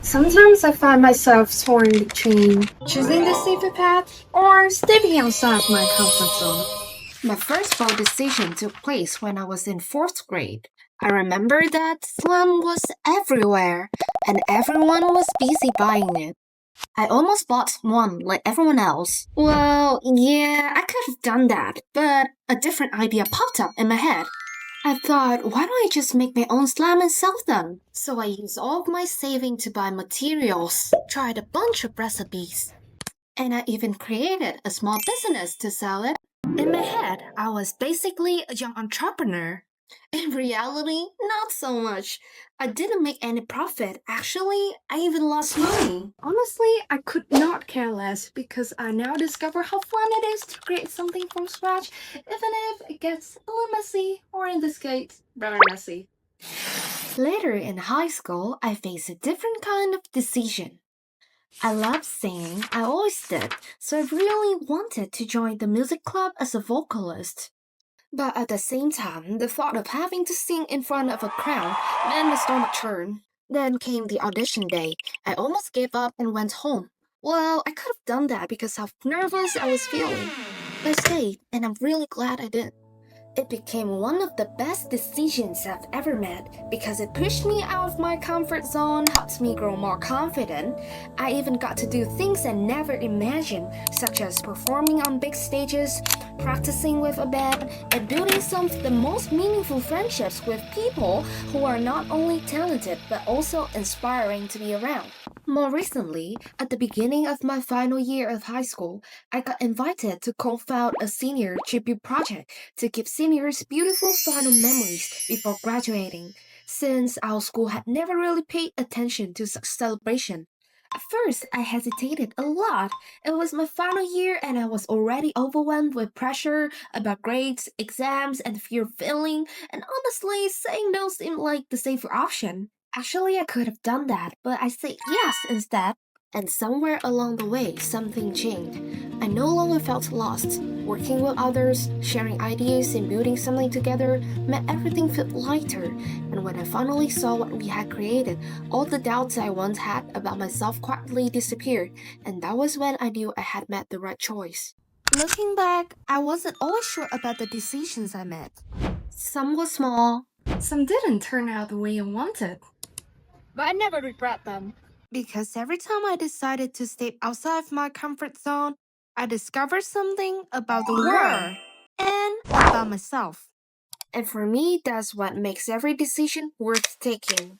Sometimes I find myself torn between choosing the safer path or stepping outside of my comfort zone. My first bold decision took place when I was in fourth grade. I remember that slum was everywhere and everyone was busy buying it. I almost bought one like everyone else. Well, yeah, I could have done that, but a different idea popped up in my head. I thought, why don't I just make my own slime and sell them? So I used all of my saving to buy materials, tried a bunch of recipes, and I even created a small business to sell it. In my head, I was basically a young entrepreneur. In reality, not so much. I didn't make any profit. Actually, I even lost money. Honestly, I could not care less because I now discover how fun it is to create something from scratch, even if it gets a little messy, or in this case, very messy. Later in high school, I faced a different kind of decision. I love singing, I always did, so I really wanted to join the music club as a vocalist. But at the same time, the thought of having to sing in front of a crowd made my stomach churn. Then came the audition day. I almost gave up and went home. Well, I could have done that because how nervous I was feeling. I stayed, and I'm really glad I did. It became one of the best decisions I've ever made because it pushed me out of my comfort zone, helped me grow more confident. I even got to do things I never imagined, such as performing on big stages, practicing with a band, and building some of the most meaningful friendships with people who are not only talented but also inspiring to be around. More recently, at the beginning of my final year of high school, I got invited to co-found a senior tribute project to give seniors beautiful final memories before graduating, since our school had never really paid attention to such celebration. At first, I hesitated a lot. It was my final year and I was already overwhelmed with pressure about grades, exams, and fear of failing, and honestly, saying no seemed like the safer option. Actually, I could have done that, but I said yes instead. And somewhere along the way, something changed. I no longer felt lost. Working with others, sharing ideas, and building something together made everything feel lighter. And when I finally saw what we had created, all the doubts I once had about myself quietly disappeared. And that was when I knew I had made the right choice. Looking back, I wasn't always sure about the decisions I made. Some were small, Some didn't turn out the way I wanted. but I never regret them. Because every time I decided to step outside of my comfort zone, I discovered something about the world and about myself. And for me, that's what makes every decision worth taking.